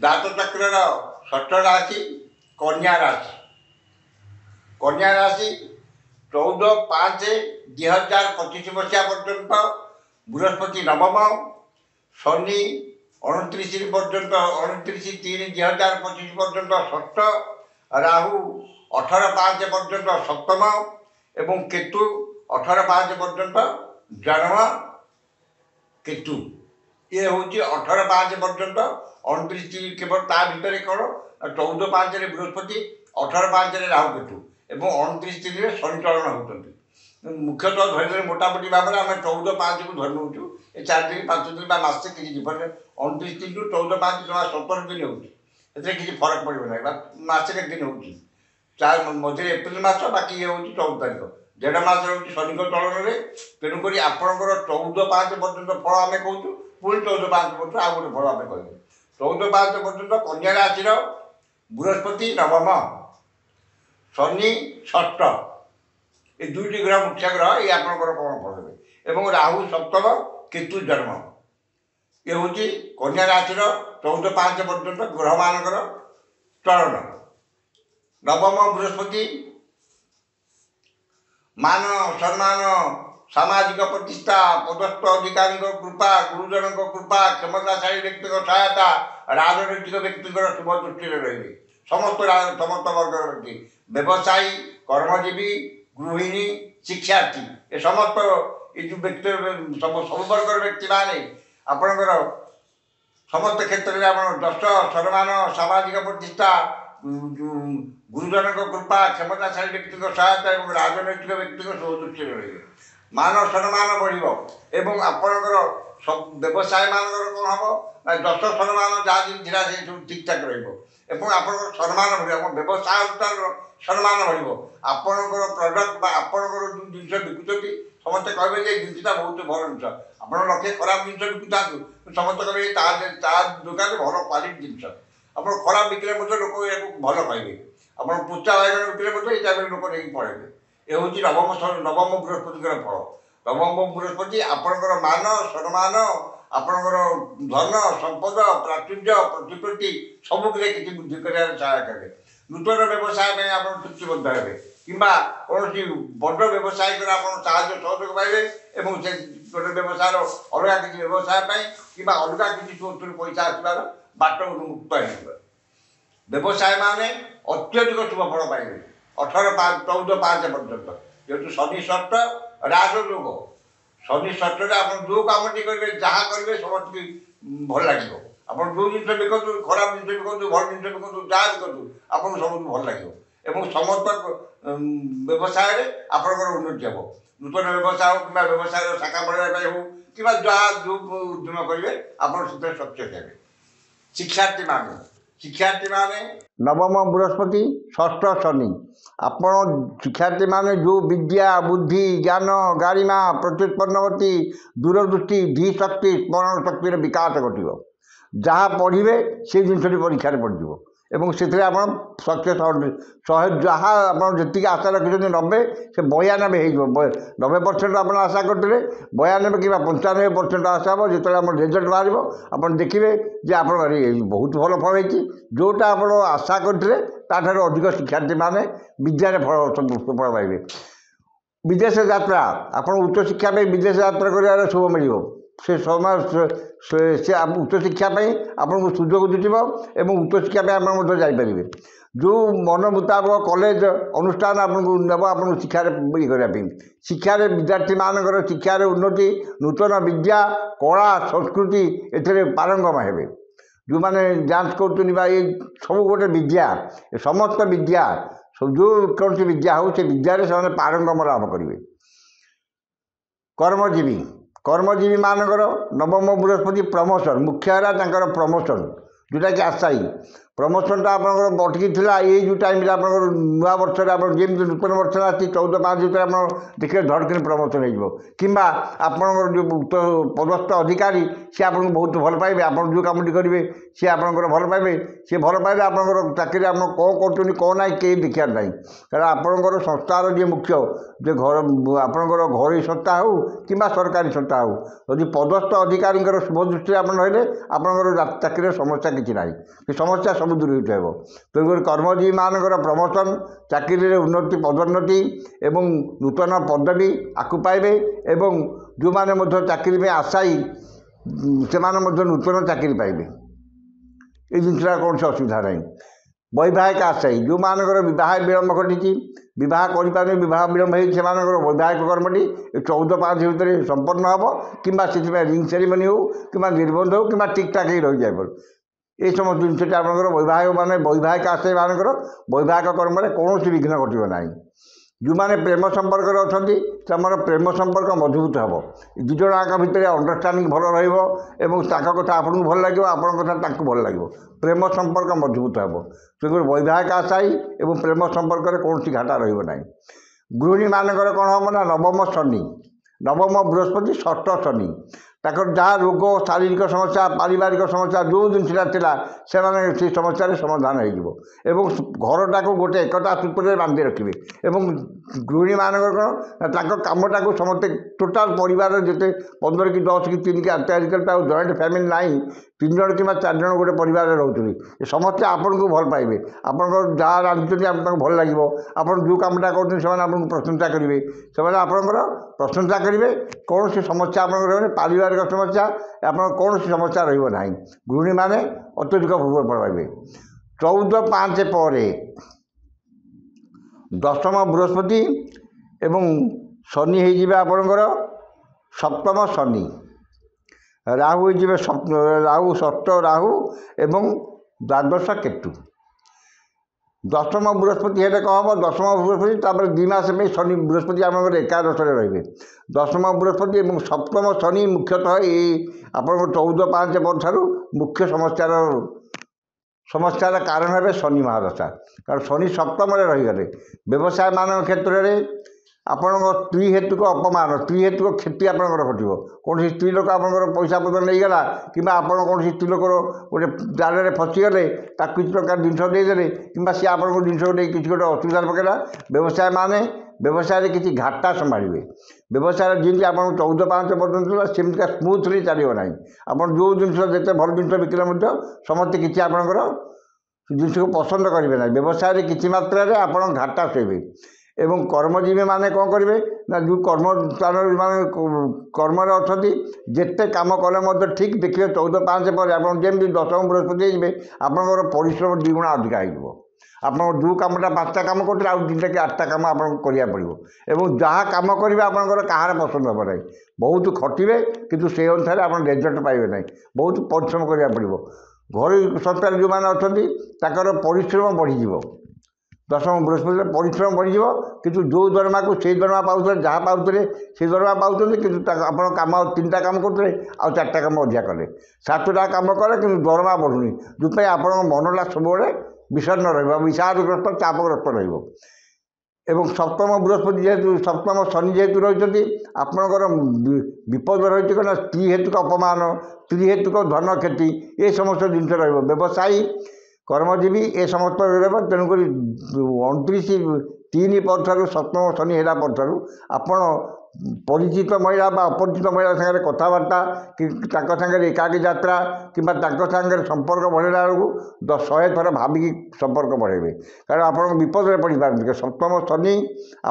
ଜାତଚକ୍ରର ଷଷ୍ଠ ରାଶି କନ୍ୟା ରାଶି। କନ୍ୟା ରାଶି 14/5/2025 ମସିହା ପର୍ଯ୍ୟନ୍ତ ବୃହସ୍ପତି ନବମ, ଶନି 29 ପର୍ଯ୍ୟନ୍ତ 29/3/2025 ପର୍ଯ୍ୟନ୍ତ ଷଷ୍ଠ, ରାହୁ 18/5 ପର୍ଯ୍ୟନ୍ତ ସପ୍ତମ ଏବଂ କେତୁ 18/5 ପର୍ଯ୍ୟନ୍ତ ଜନ୍ମ କେତୁ। ये हूँ 18/5 पर्यंत 29 केवल ता भितर कौन 14/5 बृहस्पति, 18/5 राहु केतु और 29 शनि चलन होती। मुख्यतः धरने मोटामोटी भाव में आम 14/5 को धरी नौ। ये 4 दिन 5 दिन मसे किसी डिफरेंस 29 रु 14/5 जमा 17 दिन होती किसी फरक पड़ो ना मसे के दिन हो मझे एप्रिल मस बाकी ये हूँ 14 तारीख देढ़ मस हूँ शनि चलन में। तेणुक आपंकर 14/5 पर्यंत फल आम कहूँ पुणी 14/5 पर्यटन आउ गोटे फल आम कह 14/5 पर्यटन कन्या राशि बृहस्पति नवम, शनि षष्ठ, ये दुईटी ग्रह मुख्य ग्रह ये आपंकर कौन फल देवे और राहु सप्तम, केतु जन्म। ये हूँ कन्या राशि 14/5 पर्यटन ग्रह मानकर चलन। नवम बृहस्पति मान सम्मान, सामाजिक प्रतिष्ठा, पदस्थ अधिकारी कृपा, गुरुजन कृपा, क्षमताशाली व्यक्ति सहायता, राजनैतिक व्यक्ति शुभ दृष्टि रही समस्त समस्त वर्ग व्यक्ति, व्यवसायी, कर्मजीवी, गृहिणी, शिक्षार्थी ये समस्त ये जो व्यक्ति सब वर्ग व्यक्ति माने आपणकर समस्त क्षेत्र में आप दश सम्मान, सामाजिक प्रतिष्ठा, गुरुजन कृपा, क्षमताशाली व्यक्ति सहायता और राजनैतिक व्यक्ति शुभ दृष्टि रही मान सम्मान बढ़ आपणकर व्यवसाय मानकर कौन हम ना दश सम्मान जहाँ जिला से सब ठीक ठाक रहा आप सम्मान बढ़ व्यवसाय अनुसार सम्मान बढ़ आपणकर प्रडक्ट आपणकर जो जिन बिकुच्च समस्त कहे जिनसा बहुत भल जिन आप लक्षे खराब जिन बिकुता समस्त कहे दुकान भल क्वालिटी जिन आप खराब बिकले लोक या भल कहे आप पुचा बैगन बिकले ये टाइम लोक नहीं पड़े। ये हूँ नवम बृहस्पति फल। नवम बृहस्पति आपणकर मान सम्मान आपणकर धन संपद प्राचुर्य प्रतिप्रति सबुले किसी बुद्धि कर सहायक हे। नूतन व्यवसाय में आप चुक्तिबद्ध हे कि कौन बड़ व्यवसाय सहयोग पाइबे और से गोटे व्यवसाय अलग किसी व्यवसाय कि अलग किसी सोर्स पैसा आसबार बाट मुक्त हो। व्यवसाय माने अत्यधिक शुभ फल पाइबे 14/5 पर्यंत जेहतु शनि षष्ठ राजयोग शनि षष्ठ आप जो कम करेंगे जहाँ करेंगे समस्त भल लगे आप जो जिन बिकतु खराब जिन बिकतु भल जिन बिकतु जहाँ बिकतु आपको सब भल लगे और समस्त व्यवसाय आपंकर उन्नति हे। नूतन व्यवसाय हो कि व्यवसाय शाखा बढ़ाई हो कि जहाँ जो उद्यम करेंगे आप सक्सेस हे। शिक्षार्थी माने नवम बृहस्पति षष्ठ शनि आपण शिक्षार्थी माने जो विद्या बुद्धि ज्ञान गारिमा प्रत्युत्पन्नवती दूरदृष्टि धी शक्ति स्मरण शक्तिर विकास घटो जहाँ पढ़े से जिन परीक्षा पड़ो और से सक्सेस 100 जहाँ आप जी आशा रखिए 90 से 92 हो 90% आप आशा करते 92 कि 95% आशा हम जो रिजल्ट बाहर आप देखिए जे आप बहुत भल फल होती जोटा आप आशा करते ताठार अधिक शिक्षार्थी माने विद्यार फल फल पाइबे। विदेश यात्रा आप उच्च शिक्षा विदेश यात्रा कर शुभ मिल से समय से उच्च शिक्षा आपको सुजोग जुटिव और उच्च शिक्षा आप जापर जो मन मुताबक कॉलेज अनुष्ठान आपको नब आप शिक्षा ये करने शिक्षा विद्यार्थी मानकर शिक्षा उन्नति नूतन विद्या कला संस्कृति ए पारंगम हे जो मैंने जांच कर ये सब गोटे विद्या समस्त विद्या जो कौन सी विद्या हो से विद्यारे से पारंगम लाभ करेंगे। कर्मजीवी मानकर नवम बृहस्पति प्रमोशन मुख्य है प्रमोशन जोटा कि आशायी ପ୍ରମୋସନଟା ଆପଣଙ୍କର ଅଟକି ଥିଲା ଏଇ ଯେଉଁ ଟାଇମ୍ରେ ଆପଣଙ୍କର ନୂଆ ବର୍ଷରେ ଆପଣ ଯେମିତି ନୂତନ ବର୍ଷରେ ଆସିଛି 14/5 ଭିତରେ ଆପଣ ଦେଖିବେ ଧଡ଼କିନି ପ୍ରମୋସନ ହେଇଯିବ କିମ୍ବା ଆପଣଙ୍କର ଯେଉଁ ପଦସ୍ଥ ଅଧିକାରୀ ସିଏ ଆପଣଙ୍କୁ ବହୁତ ଭଲ ପାଇବେ। ଆପଣ ଯେଉଁ କାମଟି କରିବେ ସିଏ ଆପଣଙ୍କର ଭଲ ପାଇବେ। ସିଏ ଭଲ ପାଇଲେ ଆପଣଙ୍କର ଚାକିରି ଆପଣ କ'ଣ କରୁଛନ୍ତି କ'ଣ ନାହିଁ କେହି ଦେଖିବାର ନାହିଁ। କାରଣ ଆପଣଙ୍କର ସଂସ୍ଥାର ଯିଏ ମୁଖ୍ୟ ଯେ ଘର ଆପଣଙ୍କର ଘରୋଇ ସଂସ୍ଥା ହେଉ କିମ୍ବା ସରକାରୀ ସଂସ୍ଥା ହେଉ ଯଦି ପଦସ୍ଥ ଅଧିକାରୀଙ୍କର ଶୁଭ ଦୃଷ୍ଟିରେ ଆପଣ ରହିଲେ ଆପଣଙ୍କର ଚାକିରିର ସମସ୍ୟା କିଛି ନାହିଁ। ସେ ସମସ୍ୟା ସବୁ ଦୂରୀଭୂତ ହେବ। ତେଣୁକରି କର୍ମଜୀବୀମାନଙ୍କର ପ୍ରମୋସନ୍ ଚାକିରିରେ ଉନ୍ନତି ପଦୋନ୍ନତି ଏବଂ ନୂତନ ପଦବୀ ଆକୁ ପାଇବେ ଏବଂ ଯେଉଁମାନେ ମଧ୍ୟ ଚାକିରି ପାଇଁ ଆଶାୟୀ ସେମାନେ ମଧ୍ୟ ନୂତନ ଚାକିରି ପାଇବେ। এই ଜିନିଷଟା କୌଣସି ଅସୁବିଧା ନାହିଁ। ବୈବାହିକ ଆଶାୟୀ ଯେଉଁମାନଙ୍କର ବିବାହ ବିଳମ୍ବ ଘଟିଛି ବିବାହ କରିପାରିବେ ବିବାହ ବିଳମ୍ବ ହେଇଛି ସେମାନଙ୍କର ବୈବାହିକ କର୍ମଟି 14/5 ଭିତରେ ସମ୍ପନ୍ନ ହେବ କିମ୍ବା ସେଥିପାଇଁ ରିଙ୍ଗ ସେରିମନି ହେଉ କିମ୍ବା ନିର୍ବନ୍ଧ ହେଉ କିମ୍ବା ଠିକ୍ଠାକ୍ ହେଇ ରହିଯାଏ। এই সমস্ত জিনিসটি আপনার বৈবাহিক আশায়ী মানকর বৈবাহিক কর্মরে কৌশি বিঘ্ন ঘটব না। যে প্রেম সম্পর্কের অনেক সেমার প্রেম সম্পর্ক মজবুত হব। দুজনক ভিতরে অন্ডরস্টাডিং ভালো রহব এবং তাঁর কথা আপনার ভাল লাগবে আপনার কথা তাঁকু ভাল লাগবে। প্রেম সম্পর্ক মজবুত হব। তেমনি বৈবাহিক আশায়ী এবং প্রেম সম্পর্কের কৌশি ঘাটা রহব না। গৃহিণী মানকর কণ হব না নবম শনি নবম বৃহস্পতি ষষ্ঠ শনি ତାଙ୍କର ଯାହା ରୋଗ ଶାରୀରିକ ସମସ୍ୟା ପାରିବାରିକ ସମସ୍ୟା ଯେଉଁ ଜିନିଷଟା ଥିଲା ସେମାନେ ସେ ସମସ୍ୟାର ସମାଧାନ ହେଇଯିବ ଏବଂ ଘରଟାକୁ ଗୋଟେ ଏକତା ସୂତ୍ରରେ ବାନ୍ଧି ରଖିବେ। ଏବଂ ଗୃହିଣୀମାନଙ୍କର କ'ଣ ତାଙ୍କ କାମଟାକୁ ସମସ୍ତେ ଟୋଟାଲ ପରିବାରରେ ଯେତେ 15 କି 10 କି 3 କି 8 ଆଜିକାଲି ଆଉ ଜଏଣ୍ଟ ଫ୍ୟାମିଲି ନାହିଁ 3 ଜଣ କିମ୍ବା 4 ଜଣ ଗୋଟେ ପରିବାରରେ ରହୁଛନ୍ତି। ସମସ୍ତେ ଆପଣଙ୍କୁ ଭଲ ପାଇବେ। ଆପଣଙ୍କର ଯାହା ରାନ୍ଧୁଛନ୍ତି ତାଙ୍କୁ ଭଲ ଲାଗିବ। ଆପଣ ଯେଉଁ କାମଟା କରୁଛନ୍ତି ସେମାନେ ଆପଣଙ୍କୁ ପ୍ରଶଂସା କରିବେ। ସେମାନେ ଆପଣଙ୍କର ପ୍ରଶଂସା କରିବେ। କୌଣସି ସମସ୍ୟା ଆପଣଙ୍କର ରହିବନି। ପାରିବାରିକ ସମସ୍ୟା ଆପଣଙ୍କର କୌଣସି ସମସ୍ୟା ରହିବ ନାହିଁ। ଗୃହିଣୀମାନେ ଅତ୍ୟଧିକ ଭୋଗ ପାଇବେ। 14/5 ପରେ ଦଶମ ବୃହସ୍ପତି ଏବଂ ଶନି ହେଇଯିବେ ଆପଣଙ୍କର ସପ୍ତମ ଶନି। ରାହୁ ହେଇଯିବେ ରାହୁ ଷଷ୍ଠ ରାହୁ ଏବଂ ଦ୍ୱାଦଶ କେତୁ। ଦଶମ ବୃହସ୍ପତି ହେଲେ କ'ଣ ହେବ ଦଶମ ବୃହସ୍ପତି ତାପରେ 2 ମାସ ପାଇଁ ଶନି ବୃହସ୍ପତି ଆପଣଙ୍କର ଏକାଦଶରେ ରହିବେ। ଦଶମ ବୃହସ୍ପତି ଏବଂ ସପ୍ତମ ଶନି ମୁଖ୍ୟତଃ ଏଇ ଆପଣଙ୍କର 14/5 ଠାରୁ ମୁଖ୍ୟ ସମସ୍ୟାର କାରଣ ହେବେ ଶନି ମହାଦଶା। କାରଣ ଶନି ସପ୍ତମରେ ରହିଗଲେ ବ୍ୟବସାୟମାନଙ୍କ କ୍ଷେତ୍ରରେ ଆପଣଙ୍କ ସ୍ତ୍ରୀ ହେତୁକ ଅପମାନ ସ୍ତ୍ରୀ ହେତୁକ କ୍ଷତି ଆପଣଙ୍କର ଘଟିବ। କୌଣସି ସ୍ତ୍ରୀ ଲୋକ ଆପଣଙ୍କର ପଇସା ପତ୍ର ନେଇଗଲା କିମ୍ବା ଆପଣ କୌଣସି ସ୍ତ୍ରୀ ଲୋକର ଗୋଟେ ଜାଲରେ ଫସିଗଲେ ତାକୁ କିଛି ପ୍ରକାର ଜିନିଷ ଦେଇଦେଲେ କିମ୍ବା ସିଏ ଆପଣଙ୍କ ଜିନିଷକୁ ନେଇ କିଛି ଗୋଟେ ଅସୁବିଧାରେ ପକାଇଲା ବ୍ୟବସାୟରେ କିଛି ଘାଟା ସମ୍ଭାଳିବେ। ବ୍ୟବସାୟରେ ଯେମିତି ଆପଣଙ୍କୁ 14/5 ପର୍ଯ୍ୟନ୍ତ ଥିଲା ସେମିତିକା ସ୍ମୁଥଲି ଚାଲିବ ନାହିଁ। ଆପଣ ଯେଉଁ ଜିନିଷ ଯେତେ ଭଲ ଜିନିଷ ବିକିଲେ ମଧ୍ୟ ସମସ୍ତେ କିଛି ଆପଣଙ୍କର ଜିନିଷକୁ ପସନ୍ଦ କରିବେ ନାହିଁ। ବ୍ୟବସାୟରେ କିଛି ମାତ୍ରାରେ ଆପଣ ଘାଟା ସହିବେ। ଏବଂ କର୍ମଜୀବୀମାନେ କ'ଣ କରିବେ ନା ଯେଉଁ କର୍ମସ୍ଥାନରେ କର୍ମରେ ଅଛନ୍ତି ଯେତେ କାମ କଲେ ମଧ୍ୟ ଠିକ୍ ଦେଖିବେ 14/5 ପରେ ଆପଣ ଯେମିତି ଦଶମ ବୃହସ୍ପତି ହେଇଯିବେ ଆପଣଙ୍କର ପରିଶ୍ରମ 2 ଗୁଣା ଅଧିକା ହେଇଯିବ। ଆପଣଙ୍କ ଯେଉଁ କାମଟା 5ଟା କାମ କରୁଥିଲେ ଆଉ 2ଟା କି 8ଟା କାମ ଆପଣଙ୍କୁ କରିବାକୁ ପଡ଼ିବ। ଏବଂ ଯାହା କାମ କରିବେ ଆପଣଙ୍କର କାହାର ପସନ୍ଦ ହେବ ନାହିଁ। ବହୁତ ଖଟିବେ କିନ୍ତୁ ସେହି ଅନୁସାରେ ଆପଣ ରେଜଲ୍ଟ ପାଇବେ ନାହିଁ। ବହୁତ ପରିଶ୍ରମ କରିବାକୁ ପଡ଼ିବ। ଘରୋଇ ସଂସ୍ଥାରେ ଯେଉଁମାନେ ଅଛନ୍ତି ତାଙ୍କର ପରିଶ୍ରମ ବଢ଼ିଯିବ। ଦଶମ ବୃହସ୍ପତିରେ ପରିଶ୍ରମ ବଢ଼ିଯିବ କିନ୍ତୁ ଯେଉଁ ଦରମାକୁ ସେଇ ଦରମା ପାଉଥିଲେ ଯାହା ପାଉଥିଲେ ସେଇ ଦରମା ପାଉଛନ୍ତି କିନ୍ତୁ ଆପଣ କାମ 3ଟା କାମ କରୁଥିଲେ ଆଉ 4ଟା କାମ ଅଧିକା କଲେ 7ଟା କାମ କଲେ କିନ୍ତୁ ଦରମା ବଢ଼ୁନି। ଯେଉଁଥିପାଇଁ ଆପଣଙ୍କ ମନଟା ସବୁବେଳେ বিষণ্ণ ରହିବ বিষାଦଗ୍ରସ୍ତ ଚାପଗ୍ରସ୍ତ ରହିବ। ଏବଂ ସପ୍ତମ ବୃହସ୍ପତି ଯେହେତୁ ସପ୍ତମ ଶନି ଯେହେତୁ ରହିଛନ୍ତି ଆପଣଙ୍କର ବିପଦ ରହିଛି କ'ଣ ସ୍ତ୍ରୀ ହେତୁକ ଅପମାନ ସ୍ତ୍ରୀ ହେତୁକ ଧନ କ୍ଷତି ଏ ସମସ୍ତ ଜିନିଷ ରହିବ। ବ୍ୟବସାୟୀ କର୍ମଜୀବୀ ଏ ସମସ୍ତ ରହିବ। ତେଣୁକରି 29/3 ପରଠାରୁ ସପ୍ତମ ଶନି ହେଲା ପରଠାରୁ ଆପଣ ପରିଚିତ ମହିଳା ବା ଅପରିଚିତ ମହିଳା ସାଙ୍ଗରେ କଥାବାର୍ତ୍ତା କି ତାଙ୍କ ସାଙ୍ଗରେ ଏକାକୀ ଯାତ୍ରା କିମ୍ବା ତାଙ୍କ ସାଙ୍ଗରେ ସମ୍ପର୍କ ବଢ଼ାଇଲା ବେଳକୁ 100 ଥର ଭାବିକି ସମ୍ପର୍କ ବଢ଼ାଇବେ। କାରଣ ଆପଣଙ୍କ ବିପଦରେ ପଡ଼ିପାରନ୍ତି। ସପ୍ତମ ଶନି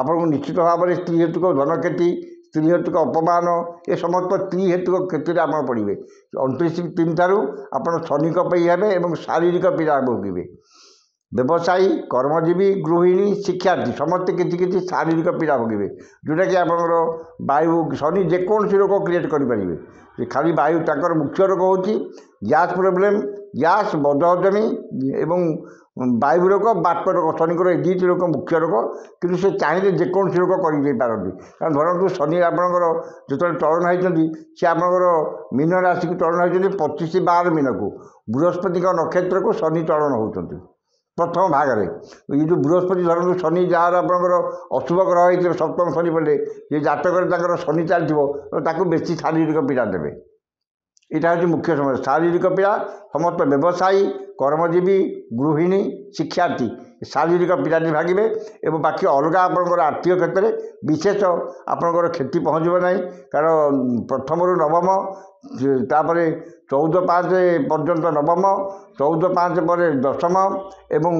ଆପଣଙ୍କୁ ନିଶ୍ଚିତ ଭାବରେ ସ୍ତ୍ରୀ ହେତୁକ ଧନ କ୍ଷତି ସ୍ତ୍ରୀ ହେତୁକ ଅପମାନ ଏ ସମସ୍ତ ସ୍ତ୍ରୀ ହେତୁକ କ୍ଷତିରେ ଆପଣ ପଡ଼ିବେ। 29/3 ଠାରୁ ଆପଣ ଶନିଙ୍କ ପାଇଁ ହେବେ ଏବଂ ଶାରୀରିକ ପୀଡ଼ା ଭୋଗିବେ। ବ୍ୟବସାୟୀ କର୍ମଜୀବୀ ଗୃହିଣୀ ଶିକ୍ଷାର୍ଥୀ ସମସ୍ତେ କିଛି କିଛି ଶାରୀରିକ ପୀଡ଼ା ଭୋଗିବେ। ଯେଉଁଟାକି ଆପଣଙ୍କର ବାୟୁ ଶନି ଯେକୌଣସି ରୋଗ କ୍ରିଏଟ୍ କରିପାରିବେ। ଖାଲି ବାୟୁ ତାଙ୍କର ମୁଖ୍ୟ ରୋଗ ହେଉଛି ଗ୍ୟାସ୍ ପ୍ରୋବ୍ଲେମ୍ ଗ୍ୟାସ୍ ବଦହଜମି ଏବଂ ବାୟୁ ରୋଗ ବାତ ରୋଗ। ଶନିଙ୍କର ଏ 2ଟି ରୋଗ ମୁଖ୍ୟ ରୋଗ କିନ୍ତୁ ସେ ଚାହିଁଲେ ଯେକୌଣସି ରୋଗ କରିଦେଇପାରନ୍ତି। କାରଣ ଧରନ୍ତୁ ଶନି ଆପଣଙ୍କର ଯେତେବେଳେ ଚଳନ ହେଇଛନ୍ତି ସେ ଆପଣଙ୍କର ମୀନ ରାଶିକୁ ଚଳନ ହେଇଛନ୍ତି 25/12 ମୀନକୁ ବୃହସ୍ପତିଙ୍କ ନକ୍ଷତ୍ରକୁ ଶନି ଚଳନ ହେଉଛନ୍ତି ପ୍ରଥମ ଭାଗରେ। ଏଇ ଯେଉଁ ବୃହସ୍ପତି ଧରନ୍ତୁ ଶନି ଯାହାର ଆପଣଙ୍କର ଅଶୁଭ ଗ୍ରହ ହେଇଥିବ ସପ୍ତମ ଶନି ପଡ଼ିଲେ ଯେ ଜାତକରେ ତାଙ୍କର ଶନି ଚାଲିଥିବ ତାକୁ ବେଶୀ ଶାରୀରିକ ପୀଡ଼ା ଦେବେ। ଏଇଟା ହେଉଛି ମୁଖ୍ୟ ସମସ୍ୟା। ଶାରୀରିକ ପୀଡ଼ା ସମସ୍ତ ବ୍ୟବସାୟୀ, କର୍ମଜୀବୀ, ଗୃହିଣୀ, ଶିକ୍ଷାର୍ଥୀ ଶାରୀରିକ ପୀଡ଼ାଟି ଭାଗିବେ ଏବଂ ବାକି ଅଲଗା ଆପଣଙ୍କର ଆର୍ଥିକ କ୍ଷେତ୍ରରେ ବିଶେଷ ଆପଣଙ୍କର କ୍ଷତି ପହଞ୍ଚିବ ନାହିଁ। କାରଣ ପ୍ରଥମରୁ ନବମ, ତାପରେ 14/5 ପର୍ଯ୍ୟନ୍ତ ନବମ, 14/5 ପରେ ଦଶମ ଏବଂ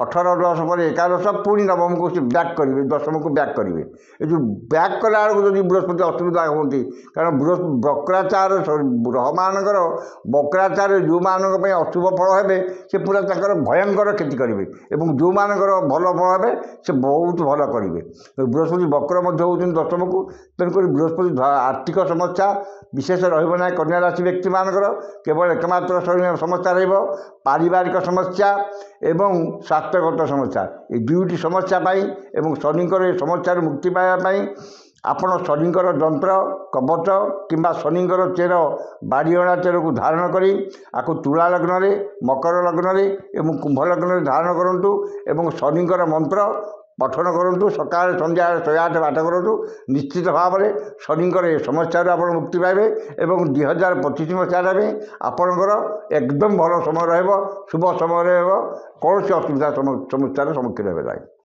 18/10 ପରେ ଏକାଦଶ, ପୁଣି ନବମକୁ ସେ ବ୍ୟାକ୍ କରିବେ, ଦଶମକୁ ବ୍ୟାକ୍ କରିବେ। ଏ ଯେଉଁ ବ୍ୟାକ୍ କଲା ବେଳକୁ ଯଦି ବୃହସ୍ପତି ଅସୁବିଧା ହୁଅନ୍ତି, କାରଣ ବକ୍ରାଚାର ଗ୍ରହମାନଙ୍କର ବକ୍ରାଚାର ଯେଉଁମାନଙ୍କ ପାଇଁ ଅଶୁଭ ଫଳ ହେବେ ସେ ପୁରା ତାଙ୍କର ଭୟଙ୍କର କ୍ଷତି କରିବେ ଏବଂ ଯେଉଁମାନଙ୍କର ଭଲ ଫଳ ହେବେ ସେ ବହୁତ ଭଲ କରିବେ। ବୃହସ୍ପତି ବକ୍ର ମଧ୍ୟ ହେଉଛନ୍ତି ଦଶମକୁ, ତେଣୁକରି ବୃହସ୍ପତି ଆର୍ଥିକ ସମସ୍ୟା ବିଶେଷ ରହିବ ନାହିଁ କନ୍ୟା ରାଶି ବ୍ୟକ୍ତିମାନଙ୍କର। କେବଳ ଏକମାତ୍ର ସମସ୍ୟା ରହିବ ପାରିବାରିକ ସମସ୍ୟା ଏବଂ ସ୍ୱାସ୍ଥ୍ୟଗତ ସମସ୍ୟା। ଏ ଦୁଇଟି ସମସ୍ୟା ପାଇଁ ଏବଂ ଶନିଙ୍କର ଏ ସମସ୍ୟାରୁ ମୁକ୍ତି ପାଇବା ପାଇଁ ଆପଣ ଶନିଙ୍କର ଯନ୍ତ୍ର କବଚ କିମ୍ବା ଶନିଙ୍କର ଚେର, ବାଡ଼ିଅଣା ଚେରକୁ ଧାରଣ କରି ଆକୁ ତୁଳା ଲଗ୍ନରେ, ମକର ଲଗ୍ନରେ ଏବଂ କୁମ୍ଭ ଲଗ୍ନରେ ଧାରଣ କରନ୍ତୁ ଏବଂ ଶନିଙ୍କର ମନ୍ତ୍ର ପଠନ କରନ୍ତୁ। ସକାଳେ ସନ୍ଧ୍ୟାରେ 108 ପାଠ କରନ୍ତୁ। ନିଶ୍ଚିତ ଭାବରେ ଶନିଙ୍କର ଏ ସମସ୍ୟାରୁ ଆପଣ ମୁକ୍ତି ପାଇବେ ଏବଂ 2025 ମସିହାରେ ବି ଆପଣଙ୍କର ଏକଦମ ଭଲ ସମୟ ରହିବ, ଶୁଭ ସମୟ ରହିବ, କୌଣସି ଅସୁବିଧା ସମସ୍ୟାର ସମ୍ମୁଖୀନ ହେବେ ନାହିଁ।